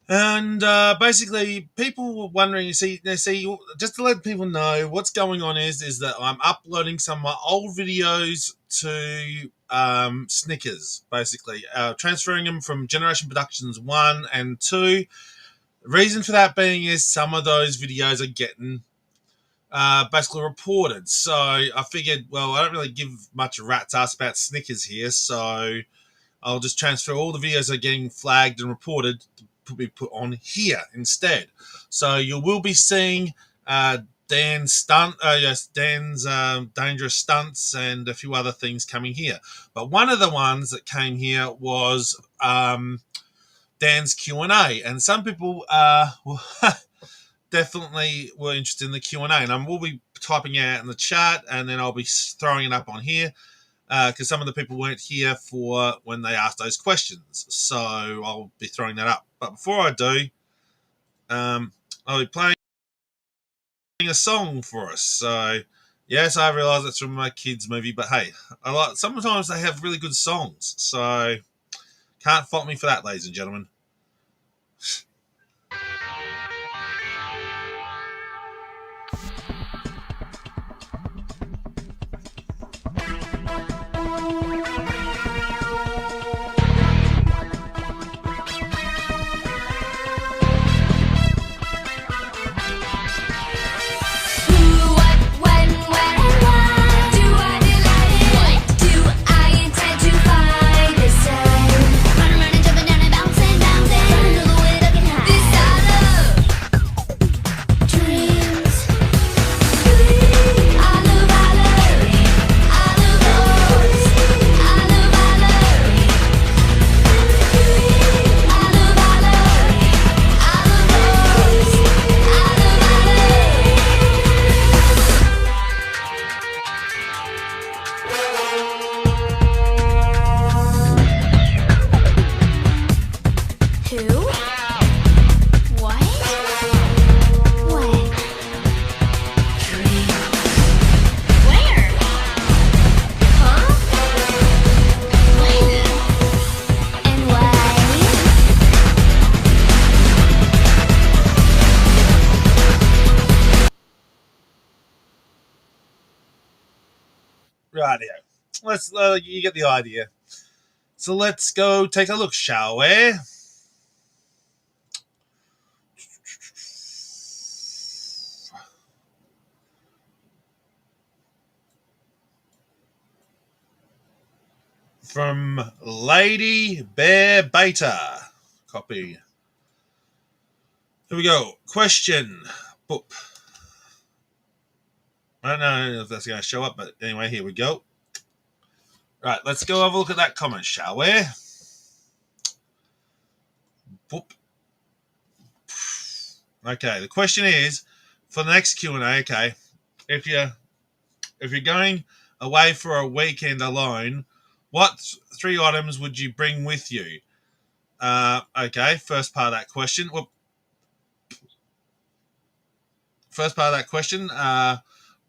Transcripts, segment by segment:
And basically, people were wondering. You see, just to let people know what's going on is that I'm uploading some of my old videos to Snickers, basically transferring them from Generation Productions 1 and 2. The reason for that being is some of those videos are getting basically reported. So I figured, well, I don't really give much a rat's ass about Snickers here, so I'll just transfer all the videos that are getting flagged and reported to be put on here instead. So you will be seeing Dan's dangerous stunts and a few other things coming here. But one of the ones that came here was Dan's Q&A, and some people definitely were interested in the Q&A, and I will be typing it out in the chat, and then I'll be throwing it up on here because some of the people weren't here for when they asked those questions. So I'll be throwing that up. But before I do, I'll be playing a song for us. So yes, I realise it's from my kids' movie, but hey, sometimes they have really good songs. So can't fault me for that, ladies and gentlemen. Rightio. Let's you get the idea. So let's go take a look, shall we? From Lady Bear Beta. Copy. Here we go. Question. Boop. I don't know if that's going to show up, but anyway, here we go. Right, let's go have a look at that comment, shall we? Boop. Okay, the question is for the next Q&A. Okay, if you're going away for a weekend alone, what 3 items would you bring with you? Okay, first part of that question. Well, first part of that question.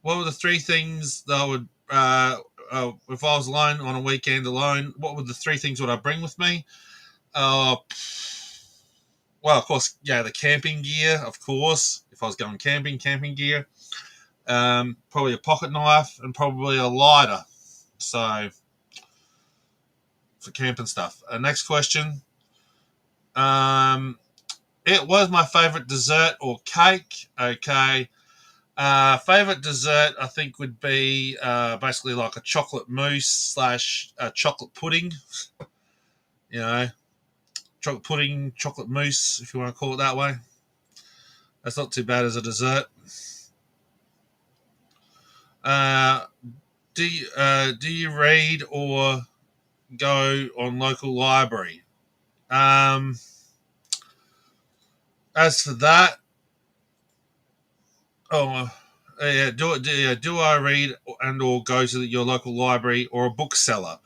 What were the 3 things that I would, if I was alone on a weekend alone, what were the 3 things would I bring with me? Well, of course, yeah, the camping gear, of course. If I was going camping gear. Probably a pocket knife and probably a lighter. So, for camping stuff. Next question. It was my favorite dessert or cake. Okay. Favorite dessert, I think, would be basically like a chocolate mousse / chocolate pudding. You know, chocolate pudding, chocolate mousse, if you want to call it that way. That's not too bad as a dessert. Do you read or go on local library? As for that, do I read and or go to your local library or a bookseller?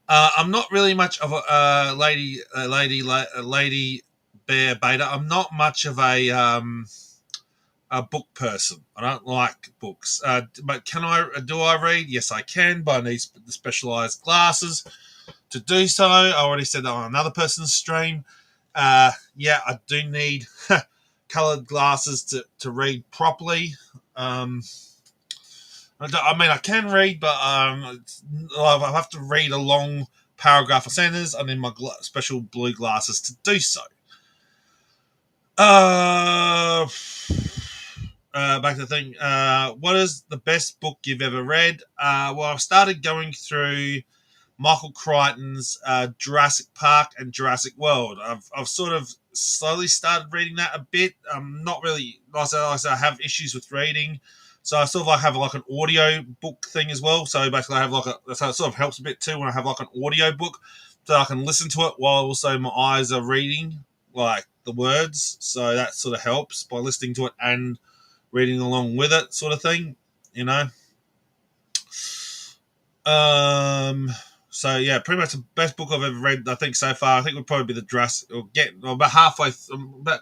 I'm not really much of a lady bear beta. I'm not much of a book person. I don't like books. But do I read? Yes, I can, but I need specialized glasses to do so. I already said that on another person's stream. Yeah, I do need colored glasses to read properly. Um, I mean, I can read, but I have to read a long paragraph of sentences. I need my special blue glasses to do so. Uh, Back to the thing. What is the best book you've ever read? Well, I've started going through Michael Crichton's Jurassic Park and Jurassic World. I've sort of slowly started reading that a bit. Not really. I have issues with reading, so I sort of like have like an audio book thing as well. So basically, I have like so it sort of helps a bit too when I have like an audio book, so I can listen to it while also my eyes are reading like the words. So that sort of helps by listening to it and reading along with it, sort of thing. You know. Um. So yeah, pretty much the best book I've ever read, I think so far. I think would probably be the Jurassic. Or get about halfway, about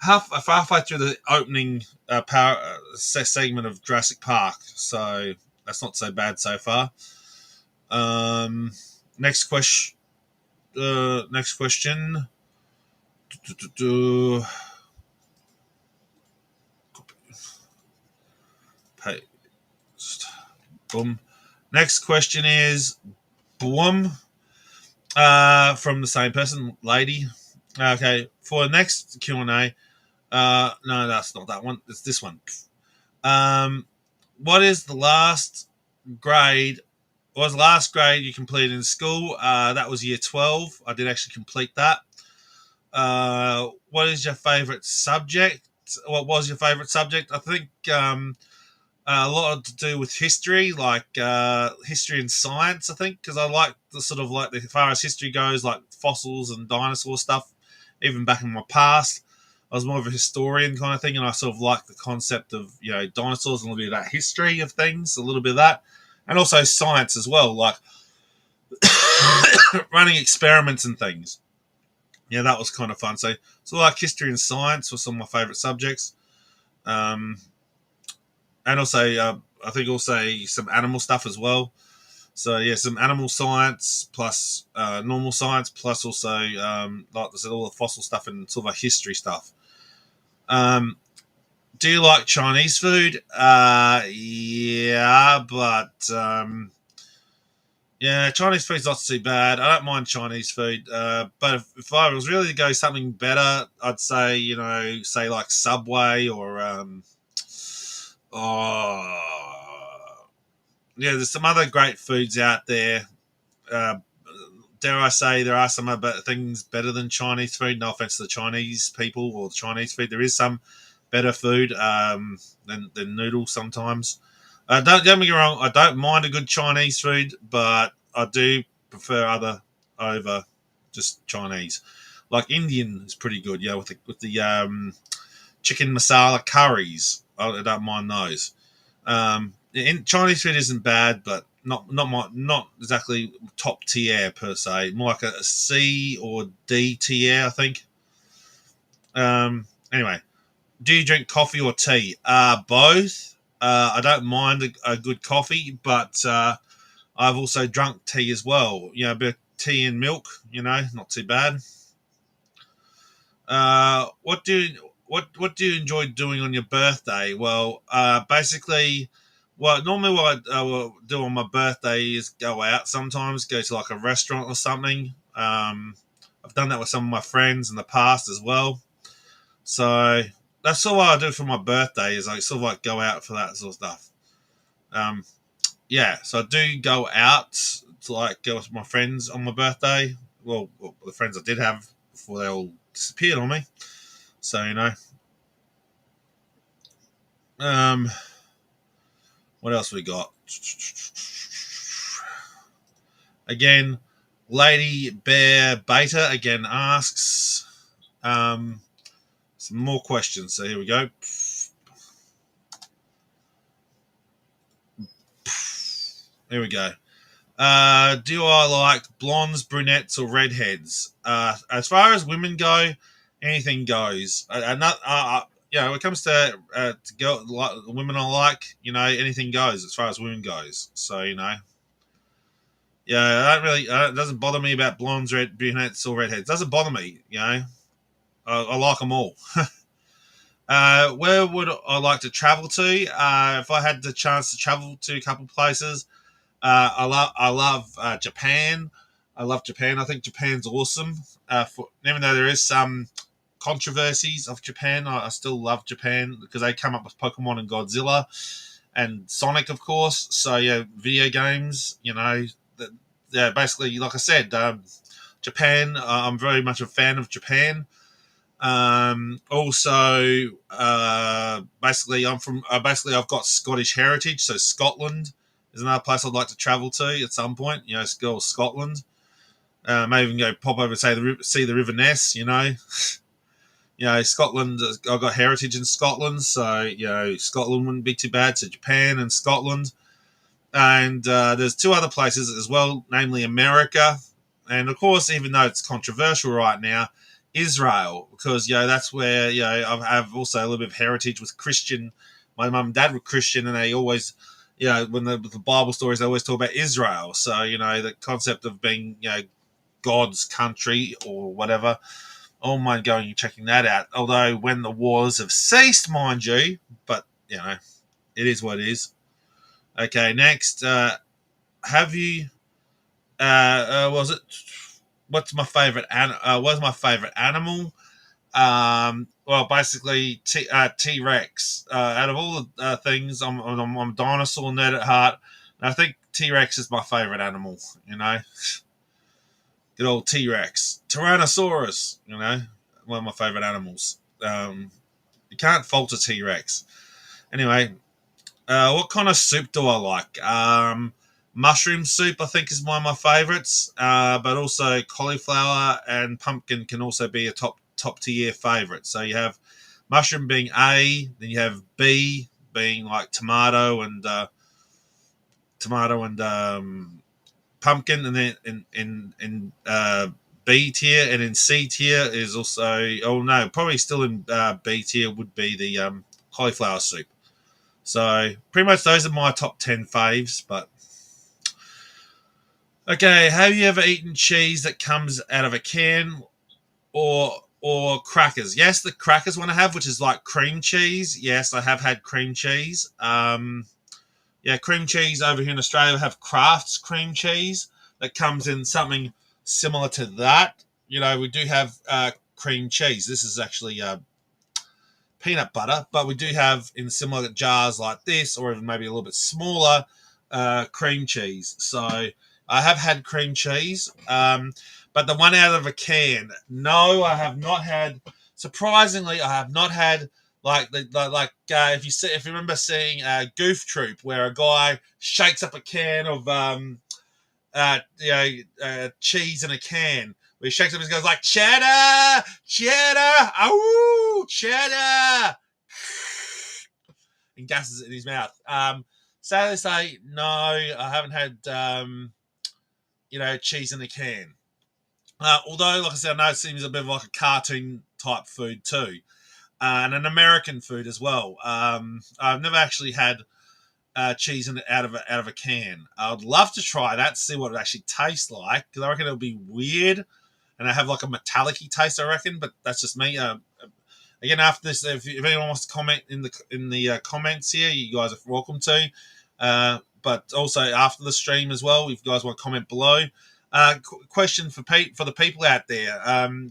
halfway through the opening power segment of Jurassic Park. So that's not so bad so far. Um. Next question. Next question. Paste. Boom. Next question is boom. From the same person, lady. Okay, for the next Q and A. No, that's not that one. It's this one. Um, what is the last grade? What was the last grade you completed in school? That was year 12. I did actually complete that. What is your favorite subject? What was your favorite subject? I think a lot to do with history, like history and science. I think because I like the sort of like as far as history goes, like fossils and dinosaur stuff. Even back in my past, I was more of a historian kind of thing, and I sort of like the concept of dinosaurs and a little bit of that history of things, a little bit of that, and also science as well, like running experiments and things. Yeah, that was kind of fun. So like history and science were some of my favorite subjects. Um, and also I think also some animal stuff as well. So yeah, some animal science plus normal science plus also like I said, all the fossil stuff and sort of like history stuff. Um, do you like Chinese food? Yeah, but yeah, Chinese food's not too bad. I don't mind Chinese food, but if I was really to go something better, I'd say say like Subway or oh yeah, there's some other great foods out there. Uh, dare I say there are some other things better than Chinese food? No offense to the Chinese people or the Chinese food. There is some better food than noodles sometimes. Don't get me wrong. I don't mind a good Chinese food, but I do prefer other over just Chinese. Like Indian is pretty good, yeah, with the chicken masala curries. I don't mind those. Chinese food isn't bad, but not exactly top tier per se. More like a C or D tier, I think. Anyway, do you drink coffee or tea? Both. I don't mind a good coffee, but I've also drunk tea as well. A bit of tea and milk. Not too bad. What do you enjoy doing on your birthday? Well, basically, normally what I will do on my birthday is go out. Sometimes go to like a restaurant or something. I've done that with some of my friends in the past as well. So that's all I do for my birthday is I sort of like go out for that sort of stuff. Um, yeah, so I do go out to like go with my friends on my birthday. Well, the friends I did have before they all disappeared on me. So um, what else we got? Again, Lady Bear Beta again asks some more questions. So here we go. Here we go. Do I like blondes, brunettes, or redheads? As far as women go, anything goes. When it comes to girl, like, women I like, anything goes as far as women goes. So Yeah, I don't really. It doesn't bother me about blondes, red, brunettes, or redheads. It doesn't bother me. I like them all. Where would I like to travel to? If I had the chance to travel to a couple places, I love Japan. I love Japan. I think Japan's awesome. Even though there is some controversies of Japan, I still love Japan because they come up with Pokemon and Godzilla and Sonic, of course. So yeah, video games. Yeah, basically, like I said, Japan. I'm very much a fan of Japan. Also, basically, I've got Scottish heritage, so Scotland is another place I'd like to travel to at some point. Go to Scotland. Maybe even go pop over, see the River Ness. Scotland. I've got heritage in Scotland, so Scotland wouldn't be too bad. So Japan and Scotland, and there's two other places as well, namely America, and of course, even though it's controversial right now, Israel, because that's where I have also a little bit of heritage with Christian. My mum and dad were Christian, and they always, when the Bible stories, they always talk about Israel. So the concept of being God's country or whatever. I don't mind going and checking that out. Although when the wars have ceased, mind you, but it is what it is. Okay, next, have you? Was it? What's my favorite? What's my favorite animal? Well, basically T Rex. Out of all the things, I'm a dinosaur nerd at heart, and I think T Rex is my favorite animal. Good old T Rex, Tyrannosaurus. One of my favorite animals. You can't fault a T Rex. Anyway, what kind of soup do I like? Mushroom soup, I think, is one of my favorites. But also cauliflower and pumpkin can also be a top tier favorite. So you have mushroom being A, then you have B being like tomato and pumpkin, and then in B tier, and in C tier is also, oh no, probably still in B tier would be the cauliflower soup. So pretty much those are my top 10 faves. But okay, have you ever eaten cheese that comes out of a can or crackers? Yes, the crackers one I have, which is like cream cheese. Yes, I have had cream cheese. Yeah, cream cheese over here in Australia we have Kraft's cream cheese that comes in something similar to that. We do have cream cheese. This is actually peanut butter, but we do have in similar jars like this, or even maybe a little bit smaller, cream cheese. So I have had cream cheese, but the one out of a can, no, I have not had. Surprisingly, I have not had if you remember seeing Goof Troop, where a guy shakes up a can of cheese in a can. Where he shakes up and goes like cheddar, cheddar, ow, cheddar, and gasses it in his mouth. Sadly to say, no, I haven't had cheese in a can. Although, like I said, I know it seems a bit of like a cartoon type food too, and an American food as well. I've never actually had cheese out of a can. I'd love to try that, see what it actually tastes like, because I reckon it'll be weird, and I have like a metallic-y taste. I reckon, but that's just me. Again, after this, if anyone wants to comment in the comments here, you guys are welcome to. But also after the stream as well, if you guys want to comment below. Question for the people out there: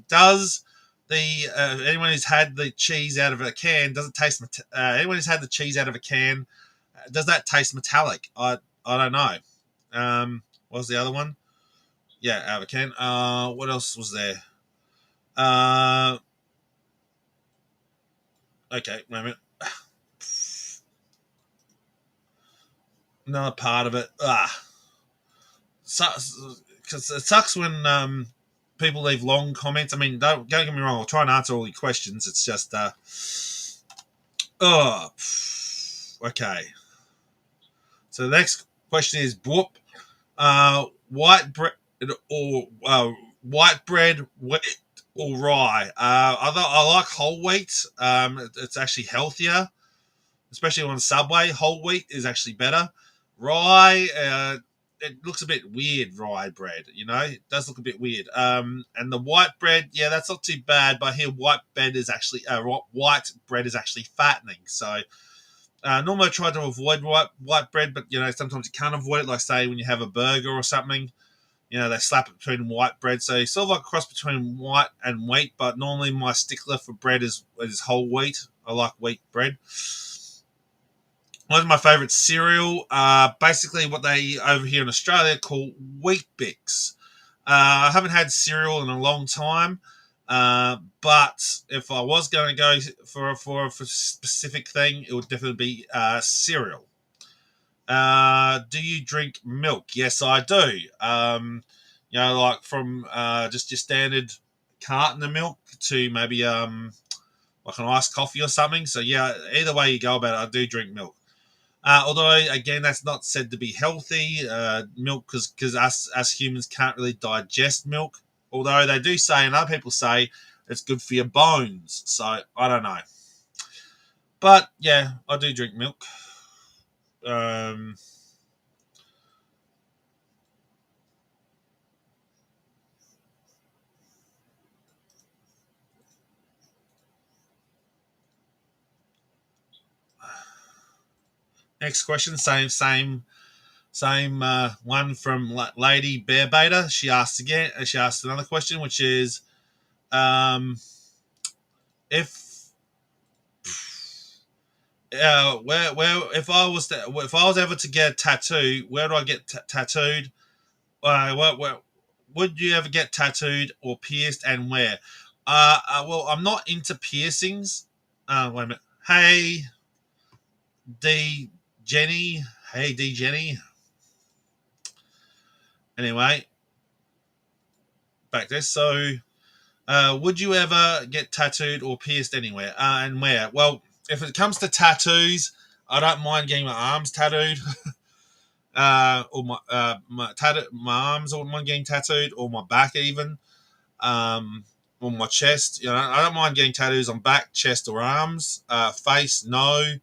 does anyone who's had the cheese out of a can, does it taste? Anyone who's had the cheese out of a can, does that taste metallic? I don't know. What was the other one? Yeah, out of a can. What else was there? Okay, wait a minute. Another part of it. Because it sucks when people leave long comments. I mean, don't get me wrong. I'll try and answer all your questions. It's just okay. So the next question is whoop. White bread white bread, wheat or rye. I like whole wheat. It's actually healthier, especially on Subway. Whole wheat is actually better. Rye, it looks a bit weird, rye bread. It does look a bit weird. And the white bread, yeah, that's not too bad. But here, white bread is actually fattening. So normally I try to avoid white bread, but sometimes you can't avoid it. Like say when you have a burger or something, they slap it between white bread. So sort of like a cross between white and wheat. But normally my stickler for bread is whole wheat. I like wheat bread. One of my favourite cereal, basically what they over here in Australia call Wheat Bix. I haven't had cereal in a long time, but if I was going to go for a specific thing, it would definitely be cereal. Do you drink milk? Yes, I do. Like from just your standard carton of milk to maybe like an iced coffee or something. So yeah, either way you go about it, I do drink milk. Although again, that's not said to be healthy. Milk, because us humans can't really digest milk. Although they do say, and other people say, it's good for your bones. So I don't know. But yeah, I do drink milk. Um, Next question, same one from Lady Bear Beta. She asked again. She asked another question, which is, um, if where if I was ever to get a tattoo, where do I get tattooed? Where would you ever get tattooed or pierced, and where? Well, I'm not into piercings. Wait a minute. D Jenny. Hey D Jenny. Anyway, back there. So, would you ever get tattooed or pierced anywhere? And where? Well, if it comes to tattoos, I don't mind getting my arms tattooed. Or my arms or mind getting tattooed, or my back even, or my chest. I don't mind getting tattoos on back, chest, or arms. Face, no.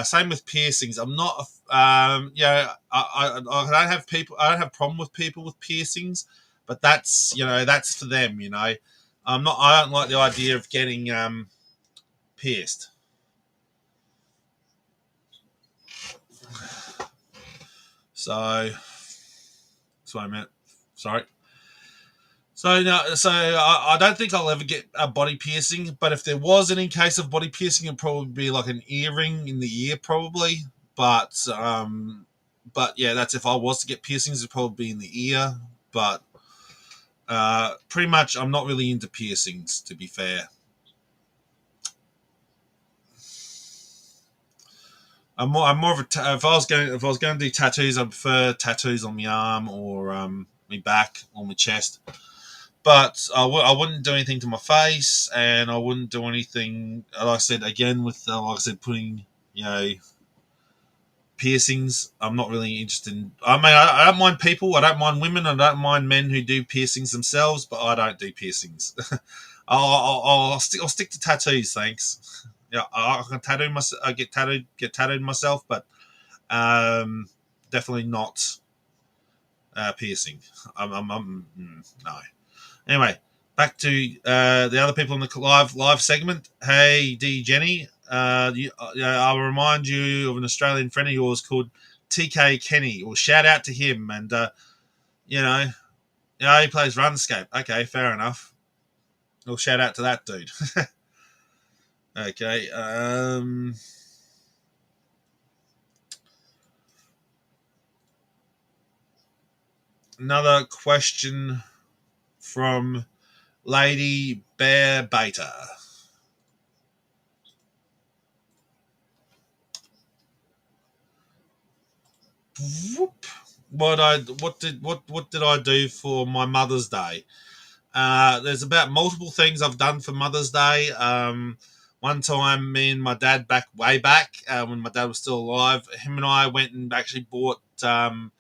Same with piercings. I'm not. I don't have people. I don't have problem with people with piercings, but that's for them. I'm not. I don't like the idea of getting pierced. So, sorry, I meant. Sorry. So no, I don't think I'll ever get a body piercing. But if there was any case of body piercing, it'd probably be like an earring in the ear, probably. But yeah, that's if I was to get piercings, it'd probably be in the ear. But pretty much, I'm not really into piercings, to be fair. I'm more of a if I was going to do tattoos, I prefer tattoos on my arm or my back or my chest. But I wouldn't do anything to my face, and I wouldn't do anything. Like I said again, with like I said, putting you know piercings. I'm not really interested in. I mean, I don't mind people. I don't mind women. I don't mind men who do piercings themselves, but I don't do piercings. I'll stick to tattoos. Thanks. Yeah, I can tattoo myself. I get tattooed myself, but um, definitely not piercing. No. Anyway, back to the other people in the live segment. Hey, D Jenny, I'll remind you of an Australian friend of yours called TK Kenny. Well, shout out to him, and you know, he plays RuneScape. Okay, fair enough. Well, shout out to that dude. Okay. Another question from Lady Bear Beta. Whoop. What did I do for my Mother's Day? There's about multiple things I've done for Mother's Day. One time, me and my dad way back when my dad was still alive, him and I went and actually bought a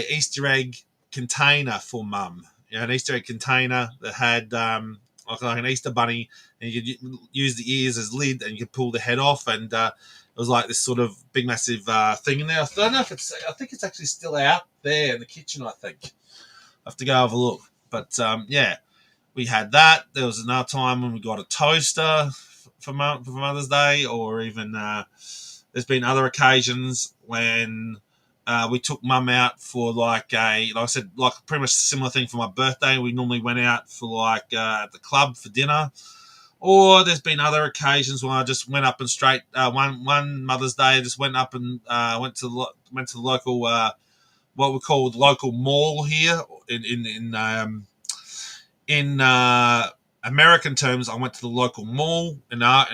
Easter egg container for Mum. An Easter egg container that had like an Easter bunny, and you could use the ears as lid, and you could pull the head off, and it was like this sort of big, massive thing in there. I don't know if it's. I think it's actually still out there in the kitchen. I think I have to go have a look. But yeah, we had that. There was another time when we got a toaster for Mother's Day, or even there's been other occasions when we took Mum out for like I said, like pretty much a similar thing for my birthday. We normally went out for like at the club for dinner. Or there's been other occasions when I just went up and straight one Mother's Day. I just went up and went to the local what we call the local mall here in American terms. I went to the local mall in our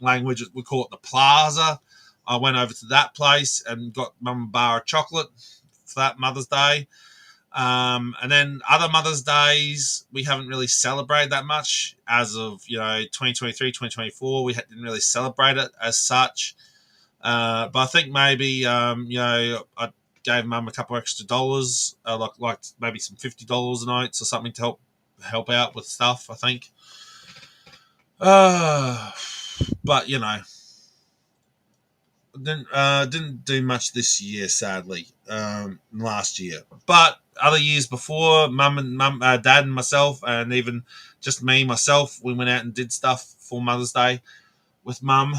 language we call it the plaza. I went over to that place and got Mum a bar of chocolate for that Mother's Day. And then other Mother's Days, we haven't really celebrated that much as of, 2023, 2024. We didn't really celebrate it as such. But I think maybe, I gave Mum a couple extra dollars, like maybe some $50 a notes or something to help out with stuff, I think. But, didn't do much this year, sadly. Last year, but other years before, Dad, and myself, and even just me myself, we went out and did stuff for Mother's Day with Mum.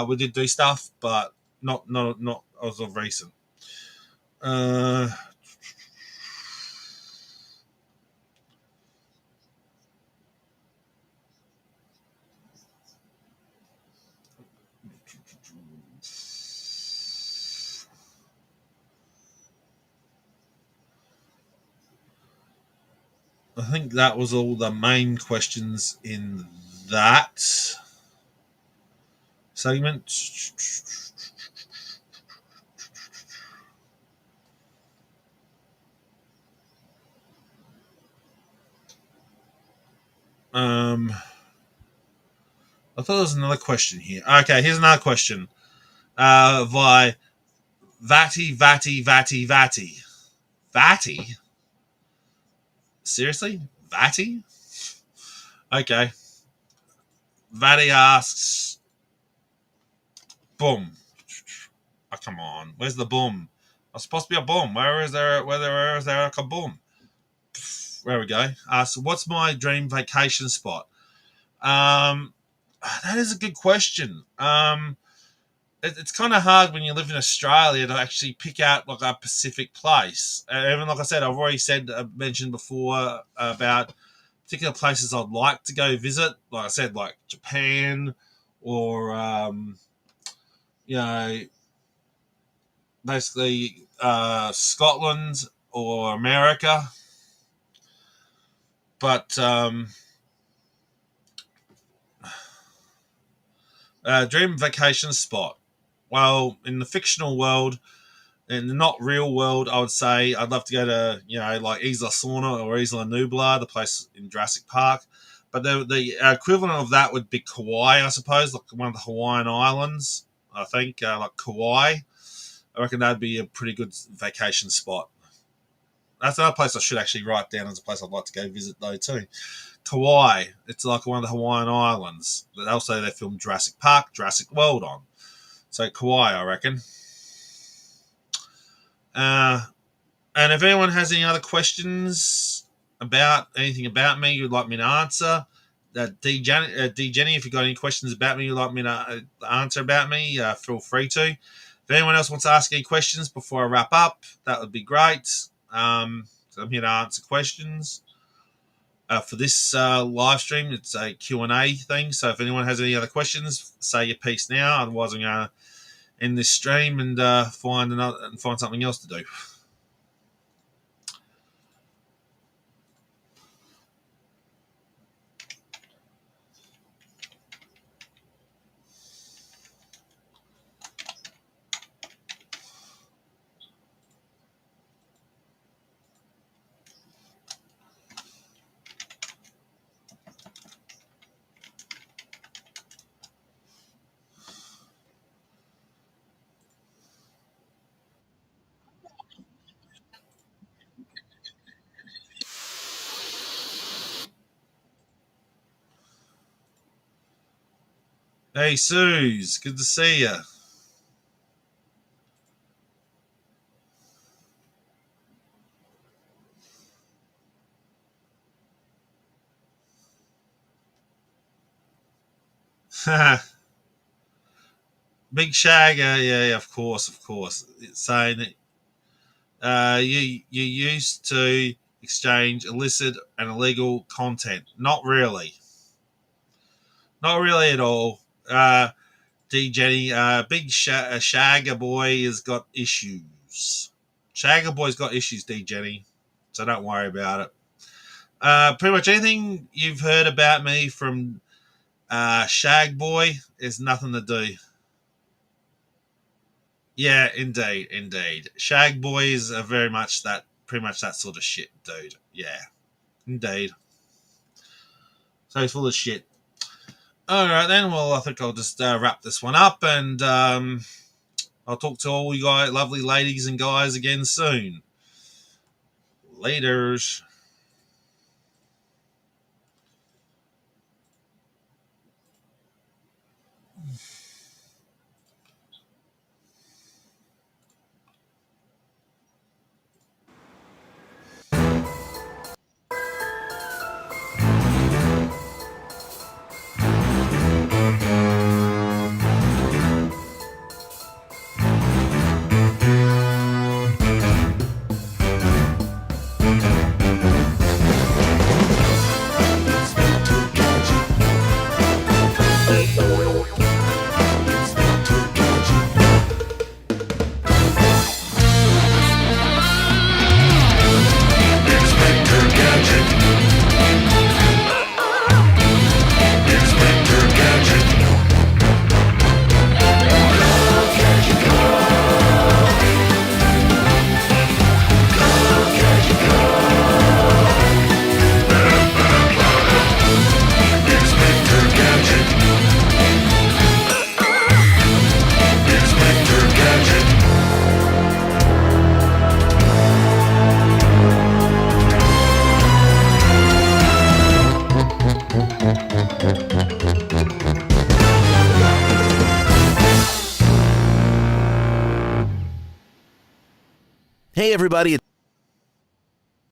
We did do stuff, but not as of recent. Uh, I think that was all the main questions in that segment. I thought there was another question here. Okay, here's another question. By Vatty. Vatty? Seriously? Vatty? Okay. Vatty asks, boom. Oh, come on. Where's the boom? It's supposed to be a boom. Where is there like a boom? There we go. So what's my dream vacation spot? Um, that is a good question. It's kind of hard when you live in Australia to actually pick out like a specific place. Even like I said, I've already mentioned before about particular places I'd like to go visit. Like I said, like Japan or you know, basically Scotland or America. But dream vacation spot. Well, in the fictional world, in the not real world, I would say I'd love to go to like Isla Sorna or Isla Nublar, the place in Jurassic Park. But the equivalent of that would be Kauai, I suppose, like one of the Hawaiian islands. I think like Kauai. I reckon that'd be a pretty good vacation spot. That's another place I should actually write down as a place I'd like to go visit though too. Kauai. It's like one of the Hawaiian islands. Also, they filmed Jurassic Park, Jurassic World on. So Kauai, I reckon. Uh, and if anyone has any other questions about anything about me you'd like me to answer, D Jenny, if you've got any questions about me you'd like me to answer about me, feel free to. If anyone else wants to ask any questions before I wrap up, that would be great. So I'm here to answer questions. For this live stream, it's a Q&A thing. So if anyone has any other questions, say your piece now. Otherwise, I'm going to end this stream and find something else to do. Hey, Suze, good to see you. Big Shag, yeah, of course, of course. It's saying that you used to exchange illicit and illegal content. Not really, not really at all. D Jenny, Big Shagger Boy has got issues. Shagger Boy's got issues, D Jenny, so don't worry about it. Pretty much anything you've heard about me from Shag Boy is nothing to do. Yeah, indeed, indeed. Shag Boys are very much that, pretty much that sort of shit, dude. Yeah, indeed. So he's full of shit. All right then. Well, I think I'll just wrap this one up, and I'll talk to all you guys, lovely ladies and guys, again soon. Laters. Hey, everybody.